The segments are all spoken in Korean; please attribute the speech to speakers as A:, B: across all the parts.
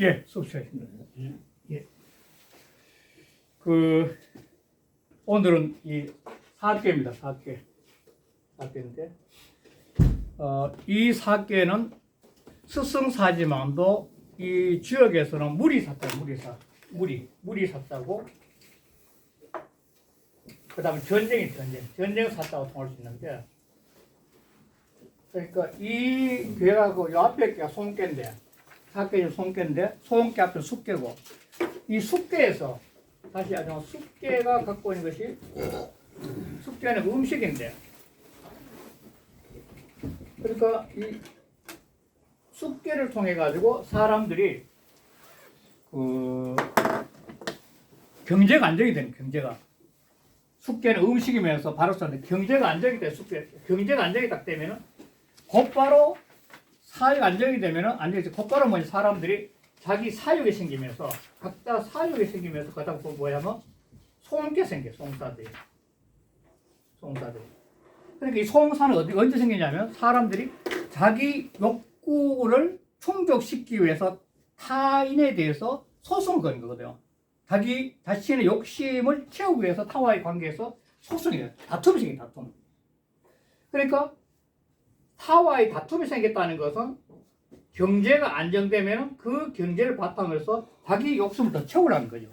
A: 예, 수업시간입니다. 예. 오늘은 이 사학계입니다. 사학계. 사학계인데, 이 사학계는 스승사지만도 이 지역에서는 물이 샀다고, 그 다음에 전쟁 샀다고 통할 수 있는데, 그러니까 이 괴하고 요 앞에 괴가 송괴인데, 사학계는 송괴인데, 송괴 앞에 숙괴고, 이 숙괴에서 다시 하자면 숙괴가 갖고 있는 것이 숙괴는 음식인데, 그러니까 이 숙괴를 통해 가지고 사람들이 경제가 안정이 되는 경제가 숙괴는 음식이면서 바로 썼는데 경제가 안정이 돼 경제가 안정이 딱 되면은 곧바로 사회가 안정이 되면은 안정이 곧바로 뭐냐 사람들이 자기 사육이 생기면서 각자 사육이 생기면서 그다음 또 뭐냐면 송게 생겨 송사들이. 그러니까 이 송사는 언제 생기냐면 사람들이 자기 욕구를 충족시키기 위해서 타인에 대해서 소송을 거는 거거든요. 자기 자신의 욕심을 채우기 위해서 타와의 관계에서 소송이 돼요. 다툼이 생겨요. 다툼. 그러니까 타와의 다툼이 생겼다는 것은 경제가 안정되면 그 경제를 바탕으로 해서 자기 욕심을 더 채우라는 거죠.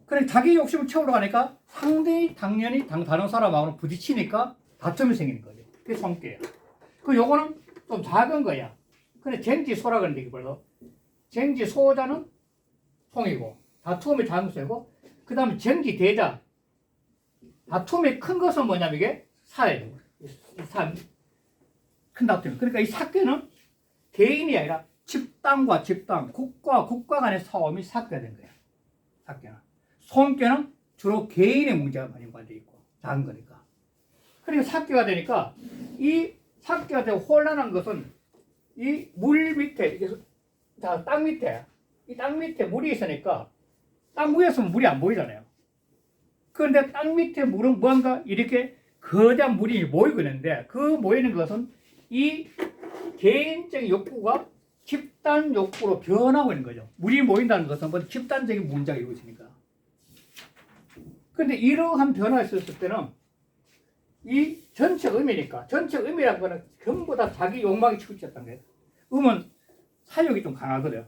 A: 그래 자기 욕심을 채우러 가니까 상대히 당연히 다른 사람하고는 부딪히니까 다툼이 생기는 거죠. 그게 송괴예요. 요거는 좀 작은 거야. 근데 쟁지소라 그러는데 이걸로 쟁지소자는 송이고 다툼이 작은 소이고 그 다음에 쟁지대자 다툼이 큰 것은 뭐냐면 이게 사예요. 큰 다툼. 그러니까 이 사괴는 개인이 아니라 집단과 집단, 국가와 국가 간의 싸움이 사괴가 된 거예요. 사괴는. 송괴는 주로 개인의 문제가 많이 관되어 있고 작은 거니까. 그러니까 사괴가 되니까 이 사괴가 되고 혼란한 것은 이 물 밑에 이게 땅 밑에 이 땅 밑에 물이 있으니까 땅 위에서는 물이 안 보이잖아요. 그런데 땅 밑에 물은 뭔가 이렇게 거대한 물이 모이고 있는데 그 모이는 것은 이 개인적인 욕구가 집단 욕구로 변하고 있는 거죠. 물이 모인다는 것은 뭐 집단적인 문제가 이루어지니까. 그런데 이러한 변화가 있었을 때는 이 전체 의미니까 전체 의미라는 거는 전부 다 자기 욕망이 치우쳤다는 거예요. 음은 사욕이 좀 강하거든요.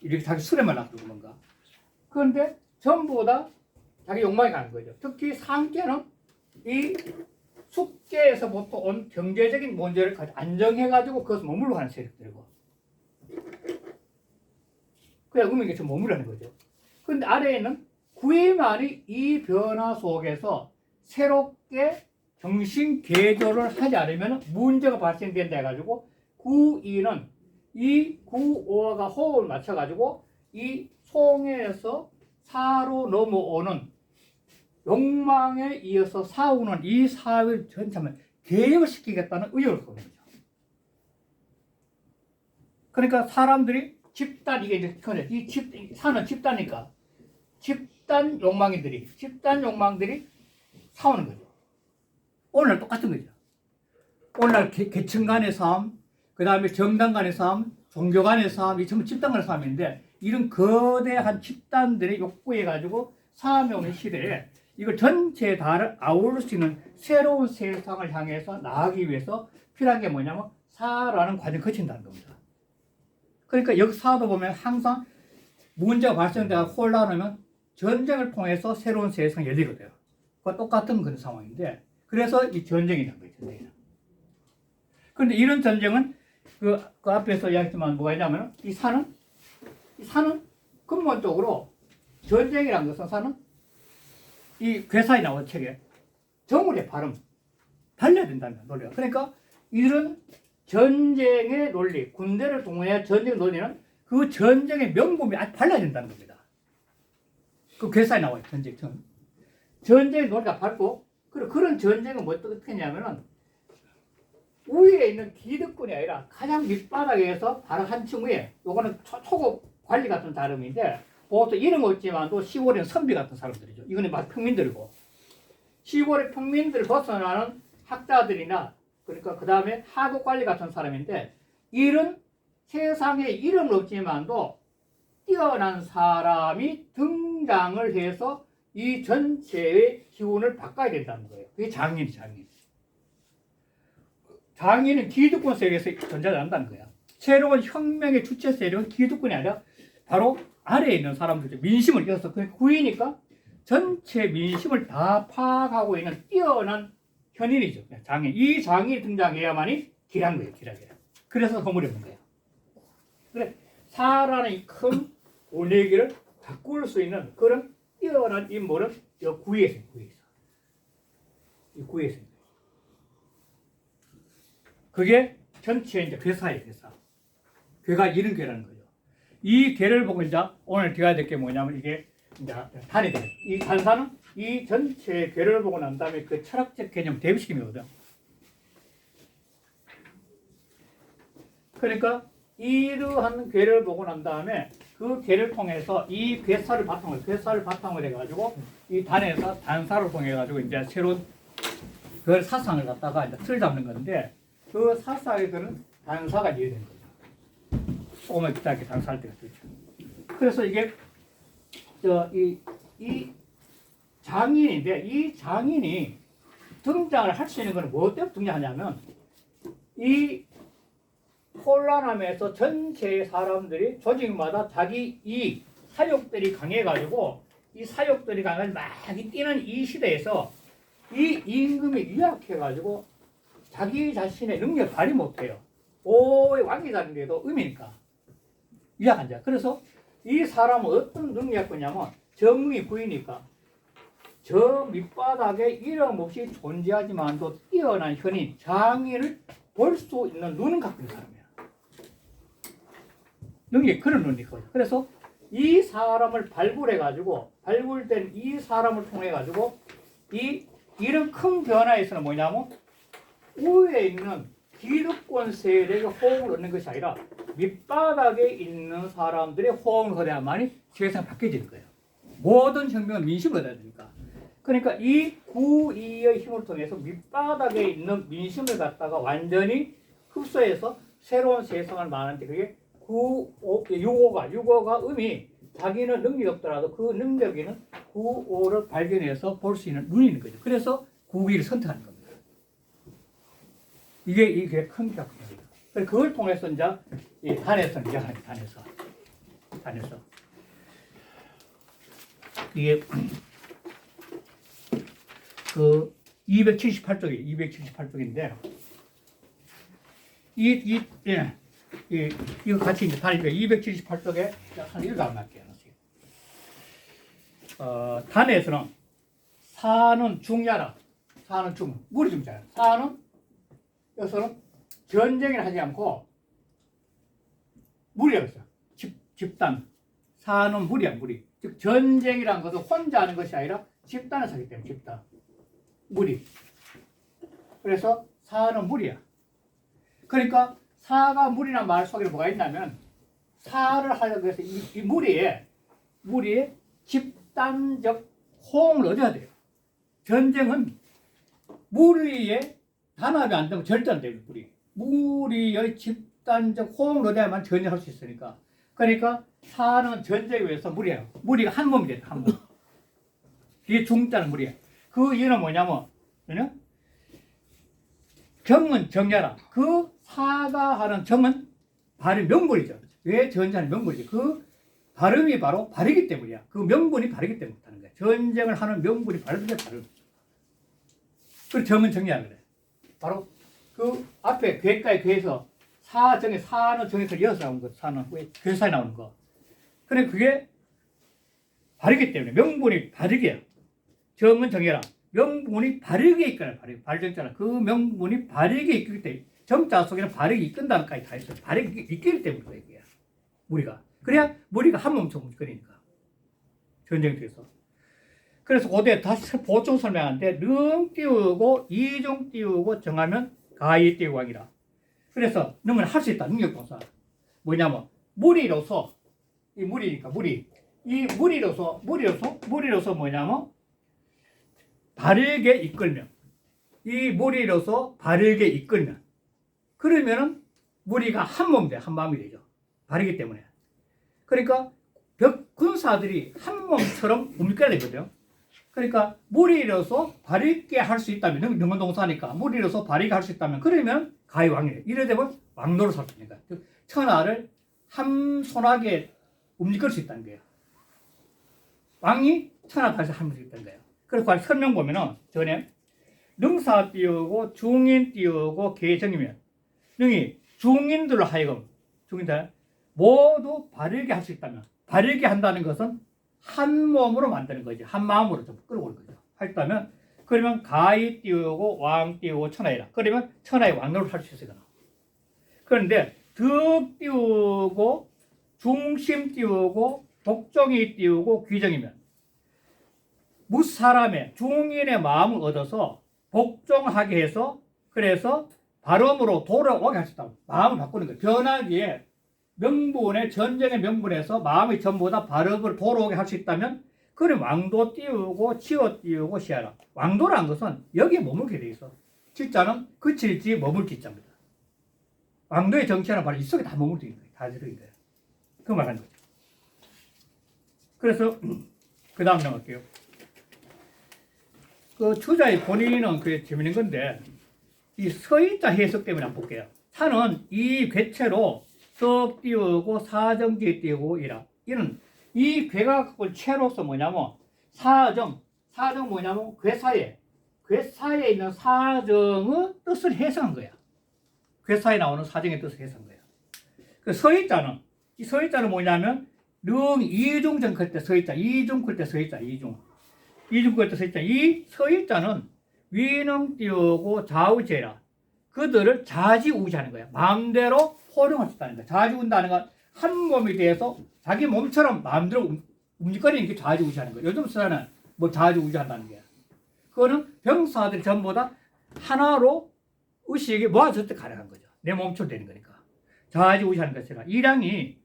A: 이렇게 자기 수레만 놔두고 뭔가. 그런데 전부 다 자기 욕망이 강한 거죠. 특히 상계는 이 숙계에서 보통 온 경제적인 문제를 안정해가지고 그것을 머물러 가는 세력들이고. 그냥 음에게 좀 머무르는 거죠. 그런데 아래에는 구이만이 이 변화 속에서 새롭게 정신 개조를 하지 않으면 문제가 발생된다 해가지고 구이는 이 구오가 호흡을 맞춰가지고 이 송에서 사로 넘어오는 욕망에 이어서 사오는 이 사회를 전체를 개혁시키겠다는 의욕을 갖는 거죠. 그러니까 사람들이 집단, 이게 이제 사는 집단이니까 집단 욕망들이 싸우는 거죠. 오늘날 똑같은 거죠. 오늘날 계층 간의 싸움, 그 다음에 정당 간의 싸움, 종교 간의 싸움, 이 전부 집단 간의 싸움인데 이런 거대한 집단들의 욕구에 가지고 싸움이 오는 시대에 이걸 전체에 다 아우를 수 있는 새로운 세상을 향해서 나아가기 위해서 필요한 게 뭐냐면 사라는 과정을 거친다는 겁니다. 그러니까 역사도 보면 항상 문제가 발생되고 혼란하면 전쟁을 통해서 새로운 세상이 열리거든요. 그과 똑같은 그런 상황인데 그래서 이 전쟁이 난 거예요. 전쟁이. 그런데 이런 전쟁은 그 앞에서 이야기했지만 뭐가 있냐면 이 산은 근본적으로 전쟁이라는 것은 산은 이 괴사에 나온 책에 정울의 발음 달려야 된다는 논리가. 그러니까 이런 전쟁의 논리, 군대를 동원해야 전쟁의 논리는 그 전쟁의 명분이 아주 발라야 된다는 겁니다. 그 괴사에 나와요. 전쟁의 논리가 밝고 그런 전쟁은 뭐 어떻게 했냐면은 위에 있는 기득권이 아니라 가장 밑바닥에서 바로 한층 위에 요거는 초급 관리 같은 사람인데 보통 이름 없지만도 시골의 선비 같은 사람들이죠. 이거는 막 평민들이고 시골의 평민들을 벗어나는 학자들이나 그러니까 그 다음에 하급 관리 같은 사람인데 이런 세상에 이름은 없지만도 뛰어난 사람이 등장을 해서 이 전체의 기운을 바꿔야 된다는 거예요. 그게 장인. 장인은 기득권 세력에서 존재한다는 거야. 새로운 혁명의 주체 세력은 기득권이 아니라 바로 아래에 있는 사람들, 민심을 이어서 그 구이니까 전체 민심을 다 파악하고 있는 뛰어난 현인이죠. 장인. 이 장인이 등장해야만이 기란 거예요. 기라. 그래서 허물이 없는 거예요. 그래, 사라는 이 큰 분위기를 바꿀 수 있는 그런 뛰어난 인물은 이 구이에 있습니다. 이 구이에 있습니다. 그게 전체 이제 괴사예요. 괴가 이런 괴라는 거죠. 이 괴를 보고 이제 오늘 배워야 될 게 뭐냐면 이게 이제 단이 돼요. 이 단사는 이 전체 괴를 보고 난 다음에 그 철학적 개념 대비시키거든요. 그러니까 이러한 괴를 보고 난 다음에 그 괴를 통해서 이 괴사를 바탕으로 해가지고 이 단에서 단사를 통해가지고 이제 새로운 그 사상을 갖다가 이제 틀 잡는 건데 그 사상에 드는 단사가 이해되는 거죠. 조금만 기다리게 단사할 때가 되죠. 그래서 이게 이 장인인데 이 장인이 등장을 할 수 있는 건 뭐 때문에 등장하냐면 이 혼란함에서 전체의 사람들이 조직마다 자기 이 사욕들이 강해가지고 이 사욕들이 강해서 막 뛰는 이 시대에서 이 임금이 유약해가지고 자기 자신의 능력을 발휘 못해요. 오의 왕이 되는데도 의미니까 유약한 자. 그래서 이 사람은 어떤 능력이 있냐면 정의 부이니까 저 밑바닥에 이름 없이 존재하지만도 뛰어난 현인 장인을 볼 수 있는 눈은 갖고 있는 사람이야. 능력이 그런 눈이 커요. 그래서 이 사람을 발굴된 이 사람을 통해가지고 이런 큰 변화에서는 뭐냐면 위에 있는 기득권 세력의 호응을 얻는 것이 아니라 밑바닥에 있는 사람들의 호응을 얻어야만이 세상이 바뀌어지는 거예요. 모든 혁명은 민심을 얻어야 되니까. 그러니까 이 구이의 힘을 통해서 밑바닥에 있는 민심을 갖다가 완전히 흡수해서 새로운 세상을 만드는데 그게 유고가 의미 자기는 능력이 없더라도 그 능력 있는 구오를 발견해서 볼 수 있는 눈이 있는 거죠. 그래서 구기를 선택하는 겁니다. 이게 큰 작품입니다. 그걸 통해서 이제 이 단에서 이게 그 278쪽인데 이거 같이 이제 단이니까 278쪽에 한 읽어만 할게요. 단에서는 사는 중야라, 사는 중, 무리 중자야. 사는 여기서는 전쟁을 하지 않고 무리라고 했어요. 집단. 사는 무리야, 무리. 즉 전쟁이라는 것은 혼자 하는 것이 아니라 집단에서 하기 때문에 집단. 무리. 그래서 사는 무리야. 그러니까 사가 무리란 말 속에 뭐가 있냐면 사를 하려고 해서 이 무리에 집단적 호응을 얻어야 돼요. 전쟁은 무리의 단합이 안 되면 절대 안 돼요. 무리의 집단적 호응을 얻어야만 전쟁할 수 있으니까. 그러니까 사는 전쟁에 의해서 무리예요. 무리가 한 몸이 돼요. 한 몸. 이게 중자는 무리예요. 그 이유는 뭐냐면 정은 정야라. 그 사가 하는 정은 발음 명분이죠. 왜 전쟁하는 명분이죠. 그 발음이 바로 바르기 때문이야. 그 명분이 바르기 때문에 하는 거야. 전쟁을 하는 명분이 바르는 게 발음. 그 정은 정야라 그래. 바로 그 앞에 괴가에 괴해서 사정에 사는 정에서 이어서 나온 거. 사는 왜 괴사에 나오는 거. 그래 그게 바르기 때문에 명분이 바르게야. 정은 정야라. 명분이 바르게 이끌어요. 발정자라. 그 명분이 바르게 이끌기 때문에 정자 속에는 바르게 이끈다는 까지 다 있어요. 바르게 이끌기 때문에 그거예요. 무리가. 그래야 무리가 한 몸처럼 움직이니까. 전쟁터에서. 그래서 고대 다시 보충 설명하는데 능 띄우고 이중 띄우고 정하면 가히 띄우고 하기라. 그래서 능은 할 수 있다. 능력동사. 뭐냐면 무리로서 이 무리니까 무리. 이 무리로서 뭐냐면 바르게 이끌면 이 무리로서 바르게 이끌면 그러면은 무리가 한 몸 돼, 한 마음이 되죠. 발이기 때문에. 그러니까 군사들이 한 몸처럼 움직여야 되거든요. 그러니까 무리로서 발있게 할 수 있다면, 능원동사니까 무리로서 발있게 할 수 있다면, 그러면 가히왕이래. 이래 되면 왕노로 살 수 있는 거야. 즉 천하를 함손하게 움직일 수 있다는 거예요. 왕이 천하 다시 할 수 있다는 거예요. 그래서 설명 보면은 전에 능사 띄우고 중인 띄우고 계정이면 능이 중인들로 하여금 중인들 모두 발휘게 할 수 있다면, 발휘게 한다는 것은 한 몸으로 만드는 거지. 한 마음으로 좀 끌어오는 거죠. 했다면 그러면 가히 띄우고 왕 띄우고 천하이라. 그러면 천하의 왕노를 할 수 있어요. 그런데 득 띄우고 중심 띄우고 복종이 띄우고 귀정이면 무사람의 중인의 마음을 얻어서 복종하게 해서 그래서 발음으로 돌아오게 할 수 있다. 마음을 바꾸는 거예요. 변하기에 명분의 전쟁의 명분에서 마음이 전부 다 발음을 돌아오게 할 수 있다면 그럼 왕도 띄우고 치어 띄우고 시하라. 왕도라는 것은 여기에 머물게 돼 있어. 지자는 그칠지 머물지 자입니다. 왕도의 정치는 바로 이 속에 다 머물게 있는 거예요. 다 들어있는 거예요. 그 말하는 거죠. 그래서 그 다음 넘어갈게요. 그 주자의 본인은 그게 재밌는 건데 이 서의자 해석 때문에 한번 볼게요. 사는 이 괴체로 석 띄우고 사정지 띄우고 이라. 이는 이 괴가 갖고 체로서 뭐냐면 사정 뭐냐면 괴사에 있는 사정의 뜻을 해석한 거야. 괴사에 나오는 사정의 뜻을 해석한 거야. 그 서의자는 이 서의자는 뭐냐면 능 이중정 클 때 서의자, 이중 클 때 서의자, 이중 클 때 서의자. 이 서의자는 위능 띄우고 좌우제라. 그들을 좌지우지하는 거야. 마음대로 활용할 수 있다는 거야. 좌지우지한다는 건 한 몸이 돼서 자기 몸처럼 마음대로 움직거리는 게 좌지우지하는 거야. 요즘 사람은 뭐 좌지우지한다는 거야. 그거는 병사들이 전부 다 하나로 의식이 모아졌을 때 가능한 거죠. 내 몸처럼 되는 거니까. 좌지우지하는 것이라. 이량이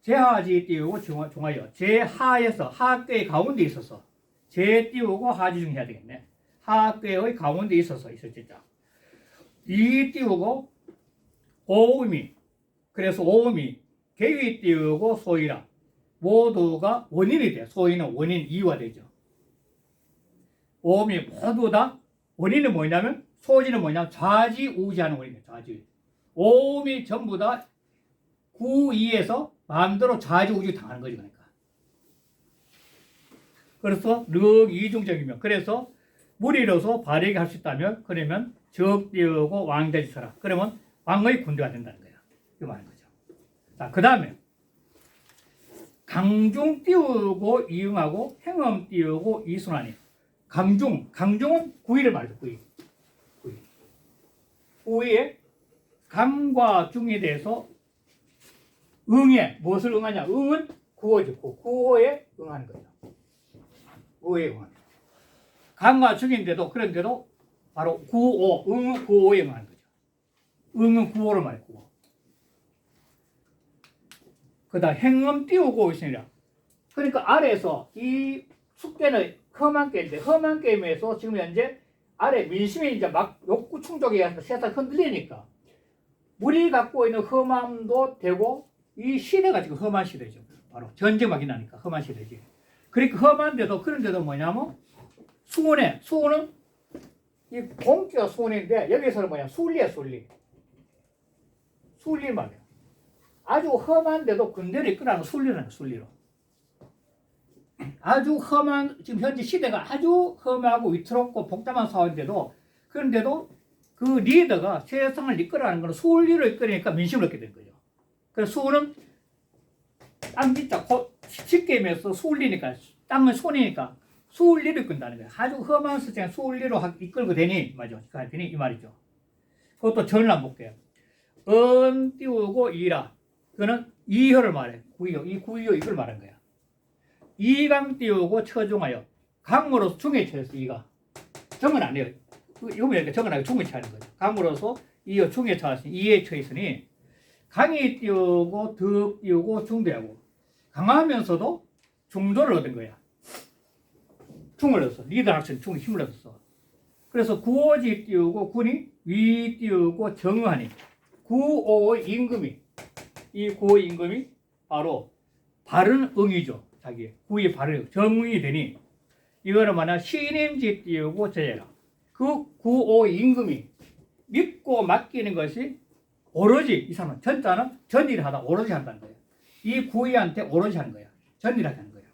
A: 제하지 띄우고 중하여 제하에서 하께의 가운데 있어서 제 띄우고 하지 중 해야 되겠네. 하께의 가운데 있어서 있었겠죠. 이 띄우고 오음이 그래서 오음이 개위 띄우고 소이라 모두가 원인이 돼. 소이는 원인 이유가 되죠. 오음이 모두 다 원인은 뭐냐면 소지는 뭐냐면 좌지우지하는 원인이에요. 좌지. 오음이 전부 다 구이에서 마음대로 좌지우지 당하는 거지. 그러니까. 그래서 륵 이중적이면 그래서 무리로서 발휘하게 할 수 있다면 그러면 적 띄우고 왕자지 서라. 그러면 왕의 군대가 된다는 거예요. 이 말인 거죠. 자, 그 다음에 강중 띄우고 이응하고 행엄 띄우고 이순환이. 강중은 구이를 말해요. 구이에 강과 중에 대해서 응에 무엇을 응하냐? 응은 구호죠. 구호에 응하는 거죠. 구호에 응하는 거죠. 강과 중인데도 그런데도 바로 구호, 응은 구호에 응하는 거죠. 응은 구호를 말해요. 구호. 그 다음 행음 띄우고 있으니라. 그러니까 아래에서 이 숙제는 험한 게임인데 험한 게임에서 지금 현재 아래 민심이 이제 막 욕구 충족에 의해서 세상 흔들리니까 물이 갖고 있는 험함도 되고 이 시대가 지금 험한 시대죠. 바로 전쟁막이 나니까 험한 시대지. 그러니까 험한데도 그런데도 뭐냐면 수은은 이 공기가 수은인데 여기서는 뭐냐 순리야 순리 말이야. 아주 험한데도 군대를 이끌어가는 순리라는 순리로. 아주 험한 지금 현재 시대가 아주 험하고 위태롭고 복잡한 상황인데도 그런데도 그 리더가 세상을 이끌어가는 건 순리로 이끌으니까 민심을 얻게 된 거죠. 그래서 수는 땅짓자 쉽게 하면서 순리니까 땅은 손이니까 순리를 이끈다는 거예요. 아주 험한 세상 순리로 이끌고 되니 맞죠? 되니 이 말이죠. 그것도 전을 한번 볼게요. 띄우고 이라. 그거는 이효를 말해. 구이효. 이 구이효 이걸 말한 거야. 이강 띄우고 처중하여. 강으로서 중에 처했어. 이가. 정은 안 해요. 요번에 정은 아니고 중에 처하는 거죠. 강으로서 이효 중에 처했으니 이에 처했으니 강이 띄우고 득 띄우고 중대하고 강하면서도 중도를 얻은 거야. 중을 얻었어. 리더 학생 중에 힘을 얻었어. 그래서 구호지 띄우고 군이 위 띄우고 정의하니 구오의 임금이 이 구오의 임금이 바로 바른 응이죠. 자기 구의 바른 정응이 되니 이거는 뭐냐 신임지 띄우고 제해라. 그 구오의 임금이 믿고 맡기는 것이 오로지 이 사람은 전자는 전일을 하다 오로지 한다는 거예요. 이 구의한테 오로지 하는 거야. 전일을 하는 거예요.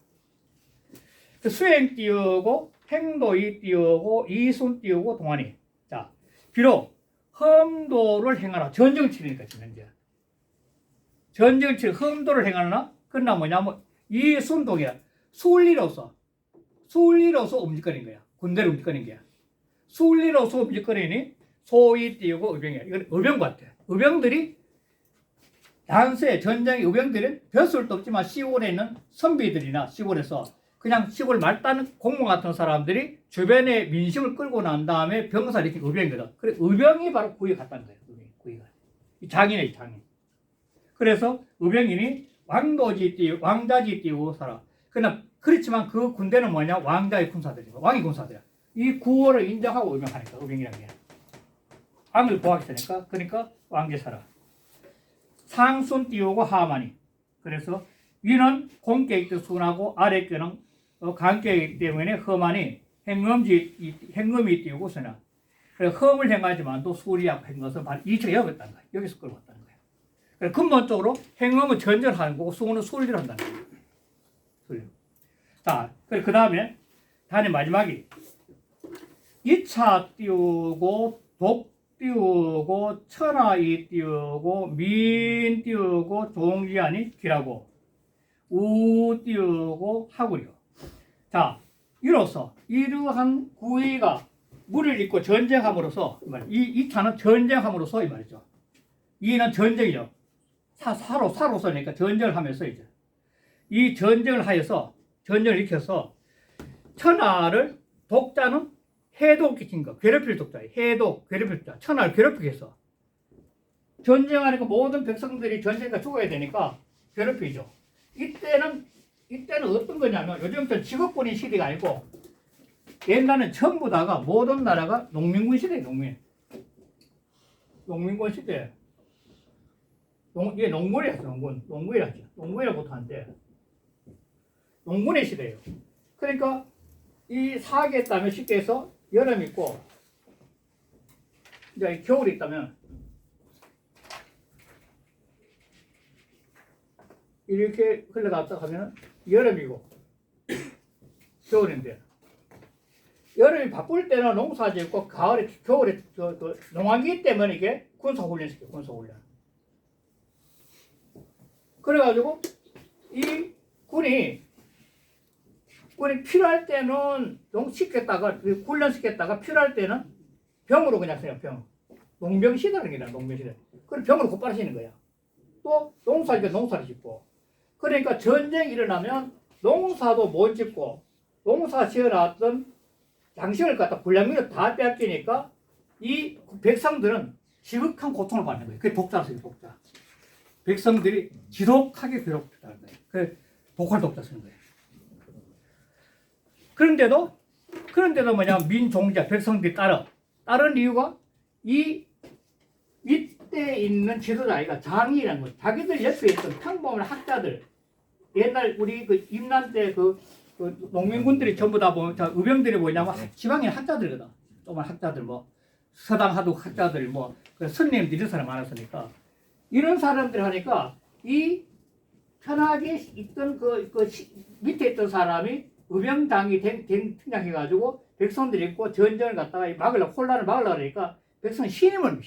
A: 그 수행 띄우고 행도이 띄우고 이순 띄우고 동안이. 자, 비록 험도를 행하라. 전쟁을 치르니까 지금 이제 전쟁을 치르 험도를 행하나 그러나 뭐냐면 이순동이야. 순리로서 움직거리는 거야. 군대를 움직거리는 거야. 순리로서 움직거리니 소위 띄우고 의병이야. 이건 의병 같아. 의병들이 단세 전쟁의 의병들은 벼슬도 없지만 시골에 있는 선비들이나 시골에서 그냥 시골 말단 공무 같은 사람들이 주변에 민심을 끌고 난 다음에 병사를 이렇게 의병이거든. 그래 의병이 바로 구에 갔다는 거예요. 구이가 장인의 장인. 그래서 의병인이 왕자지 띄우고 살아. 그러나 그렇지만 그 군대는 뭐냐 왕자의 군사들이고 왕의 군사들이야. 이 구호를 인정하고 의병하니까 의병이라는 게 왕을 보호하시니까 그러니까 왕제사라. 상순 띄우고 하마니. 그래서 위는 공격이 순하고 아래 께는 간격이기 때문에 험하니 행음이 띄우고 서나. 그래서 험을 행하지만 또 수리하고 한 것은 바로 이처 여겼다는 거예요. 여기서 끌고 왔다는 거예요. 그래서 근본적으로 행음은 전전하는 거고 수는 수리를 한다는 거예요. 수리. 자, 그 다음에 다음에 마지막이 2차 띄우고 독 띄우고 천하이 띄우고 민 띄우고 종기하니 기라고 우 띄우고 하구려. 자, 이로써 이러한 구의가 물을 잇고 전쟁함으로써 이 차는 전쟁함으로써 이 말이죠. 이는 전쟁이죠. 사로서니까 전쟁을 하면서 이제 이 전쟁을 하여서 전쟁을 일으켜서 천하를 독자는 해독 끼친 거, 괴롭힐 독자예요. 해독, 괴롭힐 독자. 천하를 괴롭히게 해서. 전쟁하니까 모든 백성들이 전쟁가 죽어야 되니까 괴롭히죠. 이때는 어떤 거냐면 요즘부터 직업군인 시대가 아니고 옛날에는 전부 다가 모든 나라가 농민군 시대예요. 농민군 시대. 이게 농군이었어. 농군이라죠. 농군이라고 보통한데 농군의 시대예요. 그러니까 이 사계에 있다면 쉽게 해서 여름이 있고 이제 겨울이 있다면 이렇게 흘러갔다 하면 여름이고 겨울인데 여름이 바쁠 때는 농사 짓고 겨울에 농한기 때문에 이게 군사훈련시켜요. 군사훈련. 그래가지고 이 군이 필요할 때는 농시켰다가 훈련시켰다가 필요할 때는 병으로 그냥 써요. 병. 농병 시대라는 게 있나 농병 시대. 그럼 병으로 곧바로 쓰는 거야. 또 농사니까 농사를 짓고. 그러니까 전쟁이 일어나면 농사도 못 짓고 농사 지어놨던 양식을 갖다 불량민을 다 빼앗기니까 이 백성들은 지극한 고통을 받는 거예요. 그게 독자라 써요. 독자. 백성들이 지독하게 괴롭다는 거예요. 그 독할 독자 쓰는 거예요. 그런데도 뭐냐 민종자 백성들이 따른 이유가 이 밑에 있는 지도자가 장이라는 거예요. 자기들 옆에 있던 평범한 학자들 옛날 우리 그 임난 때 그 농민군들이 전부 다 보면 의병들이 뭐냐면 지방에 학자들이거든. 조그만 학자들 뭐 서당 하도 학자들 뭐 그 선생님들 이런 사람 많았으니까 이런 사람들 하니까 이 편하게 있던 밑에 있던 사람이 의병당이 등장해가지고 백성들이 있고 전쟁을 갖다가 혼란을 막으려고 그러니까 백성 신임을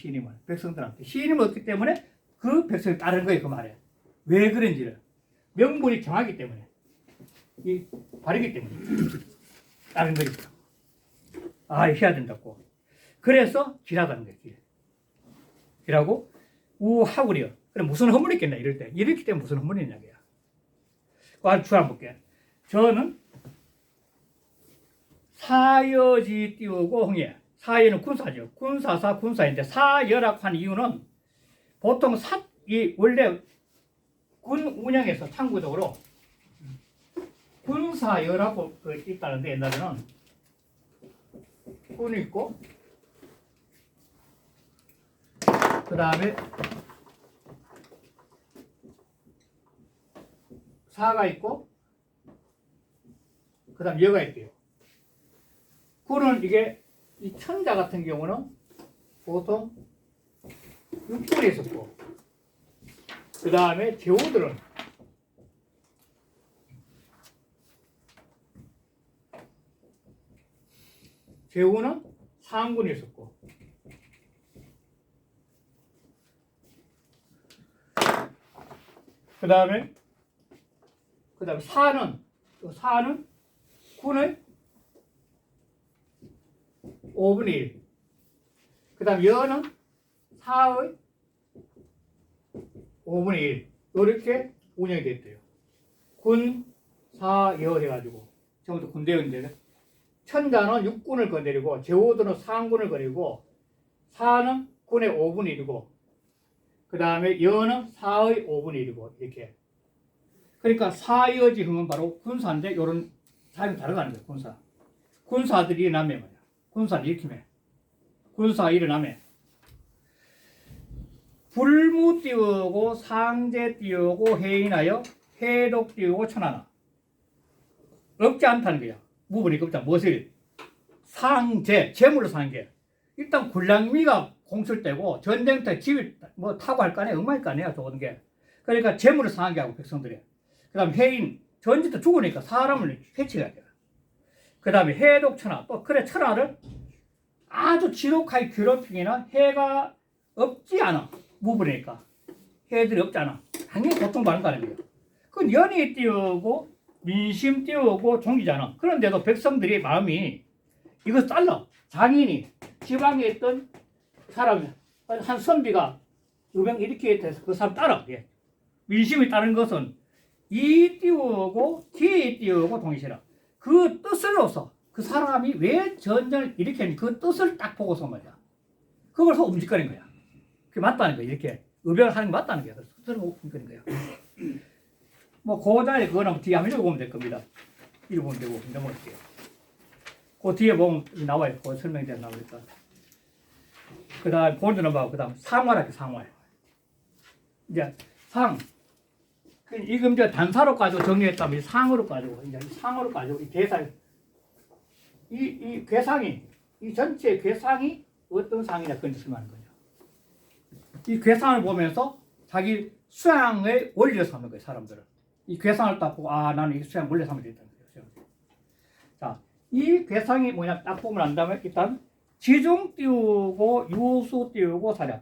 A: 백성들한테 신임을 얻기 때문에 그 백성이 따르는 거예요. 그 말에 왜 그런지를 명분이 정하기 때문에 이 바르기 때문에 따르는 거니까 해야 된다고. 그래서 길하다는 거예요. 길하고 우하구려. 그럼 무슨 허물이 있겠나 이럴 때 이렇기 때문에 무슨 허물이 있냐고요. 주 한번 볼게요. 저는 사여지 띄우고 흥예. 사여는 군사죠. 군사인데 사여라고 하는 이유는 보통 원래 군 운영에서 참고적으로 군사여라고 있다는데 옛날에는 군이 있고 그 다음에 사가 있고 그 다음 여가 있대요. 군은 이게 이 천자 같은 경우는 보통 육군에 있었고 그 다음에 제후들은 상군에 있었고 그 다음에 사는 군의 5분의 1. 그 다음 여는 4의 5분의 1. 이렇게 운영이 됐대요. 군, 사, 여 해가지고. 처음부터 군대였는데, 천자는 육군을 거느리고, 제후들은 상군을 거느리고, 사는 군의 5분의 1이고, 그 다음에 여는 4의 5분의 1이고, 이렇게. 그러니까 사여지흥은 바로 군사인데, 이런 사람이 다르다는 거예요, 군사. 군사들이 일어나면 말이야. 군사를 일으키면. 군사가 일어나면. 불무 띄우고, 상제 띄우고, 해인하여, 해독 띄우고, 천하나. 없지 않다는 거야. 무분이 없다. 무엇을? 상제, 재물로 사는 게. 일단 군량미가 공설되고, 전쟁터 집이 뭐 타고 할 거 아니야, 엉망일 거 아니야, 좋은 게. 그러니까 재물을 상하게 하고, 백성들이. 그 다음 해인, 전쟁터 죽으니까 사람을 해치게 해야 돼. 그 다음에 해독 천하. 또, 그래, 천하를 아주 지독하게 괴롭히기나 해가 없지 않아. 무분이니까. 해들이 없지 않아. 당연히 고통받는 거 아닙니까? 그건 연이 띄우고, 민심 띄우고, 종기잖아. 그런데도 백성들이 마음이 이거 잘라. 장인이 지방에 있던 사람, 한 선비가 유명 이렇게 돼서 그 사람 따라. 예. 민심이 따른 것은 이 띄우고, 뒤에 띄우고, 동시라. 그 뜻으로서 그 사람이 왜 전쟁을 일으켰는지 그 뜻을 딱 보고서 말이야. 그걸서 움직이는 거야. 그게 맞다는 거야. 이렇게 의변을 하는 게 맞다는 거야. 그래서 뜻으로 움직이는 거야. 뭐, 그 자리에 그거는 뒤에 한번 읽어보면 될 겁니다. 읽어보면 되고, 넘어갈게요. 그 뒤에 보면 나와요. 그 설명이 돼 나오니까. 그 다음, 본드는 봐. 그 다음, 상활할게, 상활. 이제, 상. 이거 이제 단사로 가지고 정리했다면 상으로 가지고, 이제 상으로 가지고, 이 대상, 이 괴상이, 이 전체 괴상이 어떤 상이냐, 그런 뜻을 말하는 거죠. 이 괴상을 보면서 자기 수양의 원리를 삼는 거예요, 사람들은. 이 괴상을 딱 보고, 아, 나는 이 수양 원리 삼아야 되겠다는 거예요. 자, 이 괴상이 뭐냐, 딱 보면 안 다음에 일단, 지중 띄우고, 유수 띄우고, 사량.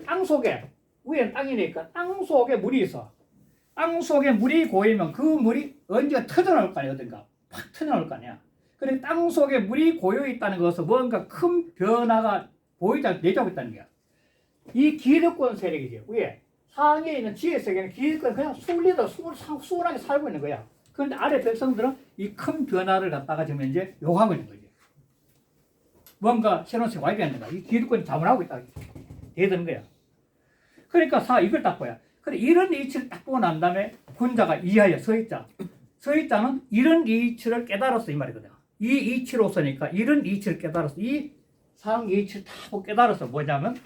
A: 땅 속에, 위에는 땅이니까 땅 속에 물이 있어. 땅 속에 물이 고이면 그 물이 언제가 터져나올 거 아니야, 어딘가. 팍 터져나올 거 아니야. 그런데 땅 속에 물이 고여 있다는 것은 뭔가 큰 변화가 보이지 않고 내주고 있다는 거야. 이 기득권 세력이지. 위에 상에 있는 지혜 세계는 기득권 그냥 수월하게 살고 있는 거야. 그런데 아래 백성들은 이 큰 변화를 갖다가 지금 이제 요구하고 있는 거지. 뭔가 새로운 세계가 와야 되는 거야. 이 기득권이 자문하고 있다. 대드는 거야. 그러니까 이걸 딱 봐야. 그래, 이런 이치를 딱 보고 난 다음에 군자가 이하여 서있자. 서있자는 이런 이치를 깨달았어, 이 말이거든. 이 이치로서니까 이런 이치를 깨달았어. 이 상 이치를 다 보고 깨달았어. 뭐냐면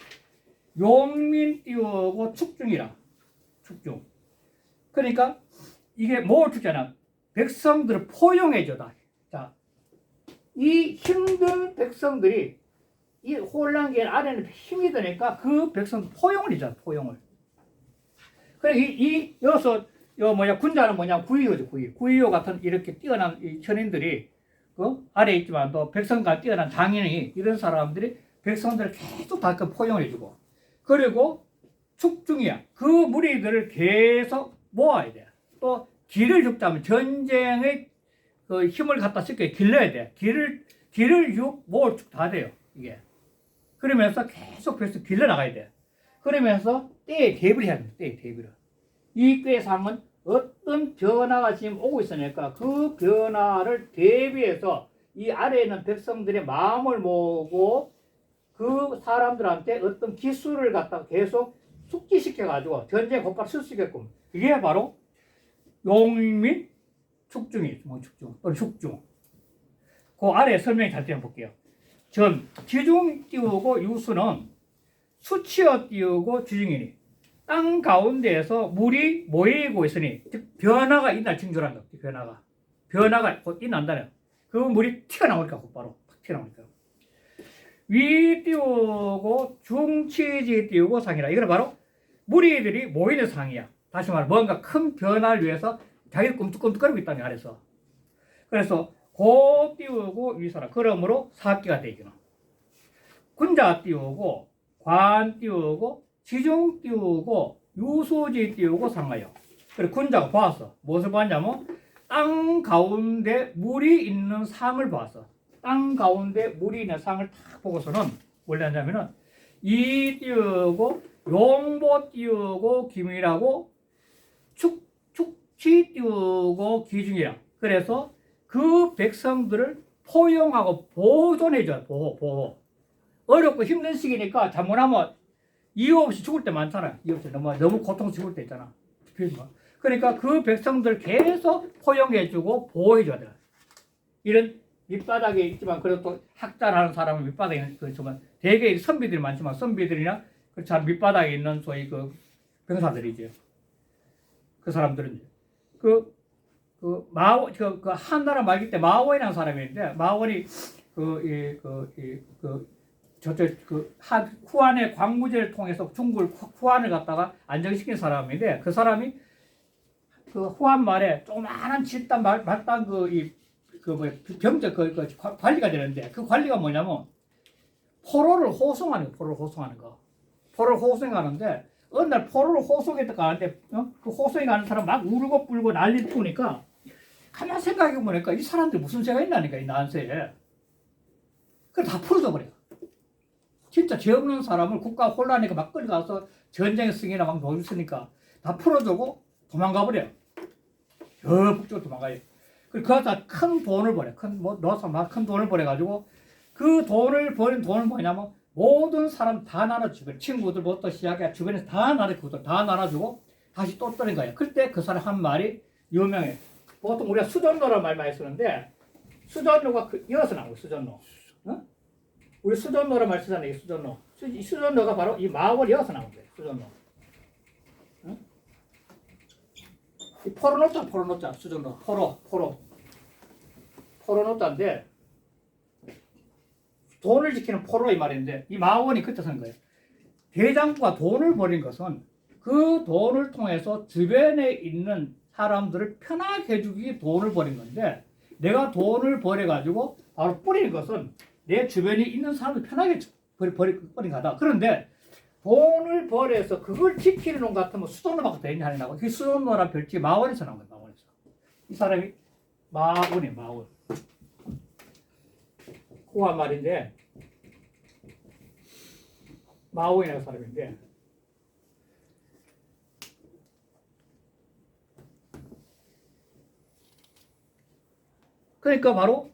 A: 용민 띄우고 축중이라. 축중. 그러니까 이게 뭘 축잖아. 백성들을 포용해줘다. 자, 이 힘든 백성들이 이 혼란계 아래는 힘이 드니까 그 백성 포용을 해줘. 포용을. 그래, 여기서, 군자는 뭐냐, 구의호죠, 구의. 구의호 같은 이렇게 뛰어난 이 천인들이, 아래에 있지만 또 백성과 뛰어난 장인이, 이런 사람들이 백성들을 계속 다 그 포용을 해주고. 그리고 축중이야. 그 무리들을 계속 모아야 돼. 또, 길을 죽자면 전쟁의 그 힘을 갖다 쉽게 길러야 돼. 길을 모을 쭉 다 돼요, 이게. 그러면서 계속 길러나가야 돼. 그러면서 때에 대비를 해야 됩니다. 때에 대비를. 이 꾀상은 어떤 변화가 지금 오고 있으니까 그 변화를 대비해서 이 아래에 있는 백성들의 마음을 모으고 그 사람들한테 어떤 기술을 갖다가 계속 숙지시켜가지고 전쟁에 곧바로 쓸 수 있게끔. 이게 바로 용민 축중이, 축중, 또는 축중. 그 아래 설명이 잘 볼게요. 지중 띄우고 유수는 수치어 띄우고 주중이니. 땅 가운데에서 물이 모이고 있으니 즉 변화가 있날 징조라는 거. 변화가 곧 있난다는 그 물이 튀어나오니까 곧바로 탁 튀어나오니까 위 띄우고 중치지 띄우고 상이라. 이거는 바로 무리들이 모이는 상이야. 다시 말해 뭔가 큰 변화를 위해서 자기를 꿈틀꿈틀거리고 있다는 아래서. 그래서 고 띄우고 위서라. 그러므로 사기가 되기는. 군자 띄우고 관 띄우고 지중 띄우고 유수지 띄우고 상하여. 그래 군자가 보았어. 무엇을 보았냐면 땅 가운데 물이 있는 상을 보았어. 땅 가운데 물이 있는 상을 딱 보고서는 원래 하냐면은 이 띄우고 용보 띄우고 기밀하고 축치 띄우고 기중이야. 그래서 그 백성들을 포용하고 보존해줘요. 보호. 어렵고 힘든 시기니까 잘못하면 이유 없이 죽을 때 많잖아요. 이유 없이 너무 고통 죽을 때 있잖아. 그러니까 그 백성들 계속 포용해주고 보호해줘야 돼. 이런 밑바닥에 있지만 그래도 또 학자라는 사람은 밑바닥에 있는 그 정말 대개 선비들이 많지만 선비들이나 그 참 밑바닥에 있는 소위 그 병사들이죠. 그 사람들은 그 마오 그 한나라 말기 때 마오이라는 사람이 있는데 마오이 후한의 광무제를 통해서 중국을 후한을 갖다가 안정시킨 사람인데 그 사람이 그 후한 말에 조그마한 집단 말단 병적 관리가 되는데 그 관리가 뭐냐면 포로를 호송하는 거. 포로를 호송하는데 어느 날 포로를 호송했다 가는데 그 호송에 가는 사람 막 울고 불고 난리 피우니까 가만 생각해 보니까 이 사람들 무슨 죄가 있나니까 이 난세에. 그걸 다 풀어줘 버려. 진짜 죄 없는 사람을 국가 혼란이니까 막 끌어가서 전쟁의 승이나 막 놓으니까 다 풀어주고 도망가 버려. 저 북쪽으로 도망가요. 그리고 그거다 큰 돈을 벌여. 큰 돈을 벌여가지고 그 돈을 버린 돈을 뭐냐면 모든 사람 다 나눠주고 친구들부터 시작해 주변에서 다 나눠주고 다시 또 떠는 거야. 그때 그 사람 한 말이 유명해. 보통 우리가 수전노라는 말 많이 쓰는데 수전노가 이어서 나온 거야. 수전노. 어? 우리 수전노란 말 쓰잖아요. 이 수전노. 이 수전노가 바로 이 마음을 이어서 나온 거예요. 수전노. 어? 이 포로노자 수전노. 포로노자인데 돈을 지키는 포로 이 말인데 이 마원이 그때 쓴 거예요. 대장부가 돈을 벌인 것은 그 돈을 통해서 주변에 있는 사람들을 편하게 해주기 위해 돈을 벌인 건데 내가 돈을 벌여가지고 바로 뿌리는 것은 내 주변에 있는 사람들 편하게 버린 거다. 그런데 돈을 벌여서 그걸 지키는 놈 같으면 수돈노가 되냐 하냐고. 그 수돈노란 별칭이 마원에서 나온 거예요. 마원에서. 이 사람이 마원. 후한 말인데 마원이라는 사람인데 그러니까 바로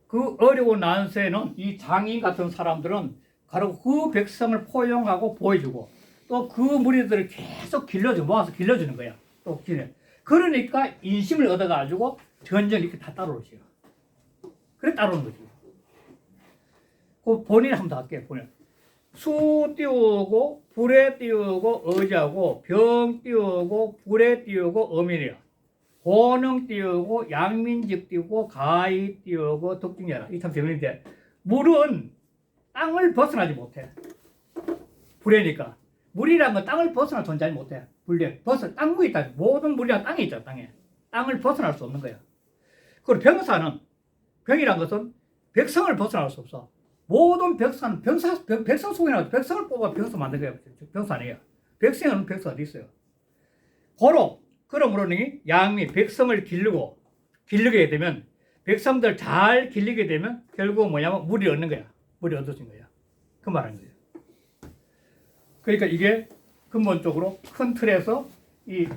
A: 그 어려운 난세는 이 장인 같은 사람들은 바로 그 백성을 포용하고 보여주고 또 그 무리들을 계속 모아서 길러주는 거야. 또 그러니까 인심을 얻어가지고 전쟁 이렇게 다 따라오죠. 그래 따라오는 거지. 그 본인 한번 더 할게요. 본인. 수 띄우고 불에 띄우고 어자고 병 띄우고 불에 띄우고 어민이야. 고능 띄우고 양민직 띄우고 가히 띄우고 덕중이라. 이 참 재밌는데 물은 땅을 벗어나지 못해. 불에니까. 물이란 건 땅을 벗어나 존재하지 못해. 불에 땅이 있다. 모든 물이랑 땅이 있잖아. 땅을 벗어날 수 없는 거야. 그리고 병이란 것은 백성을 벗어날 수 없어. 모든 백성 속에 나와서 백성을 뽑아 병사 만든 거야. 병사 아니에요. 백성은 병사 어디 있어요? 그러므로는 양미 백성을 기르게 되면 백성들 잘 기르게 되면 결국 뭐냐면 물이 얻는 거야. 물이 얻어진 거야. 그 말하는 거예요. 그러니까 이게 근본적으로 큰 틀에서 이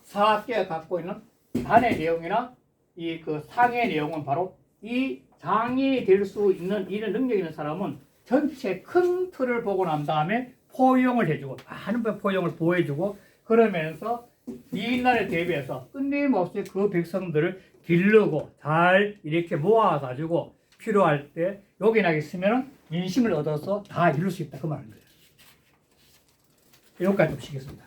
A: 사학계가 갖고 있는 단의 내용이나 이 그 상의 내용은 바로 이 장이 될 수 있는 이런 능력 있는 사람은 전체 큰 틀을 보고 난 다음에 포용을 해주고 많은 포용을 보여주고 그러면서 이날에 대비해서 끊임없이 그 백성들을 기르고 잘 이렇게 모아가지고 필요할 때 요긴하게 쓰면 민심을 얻어서 다 이룰 수 있다 그 말인 거예요. 여기까지 좀 쉬겠습니다.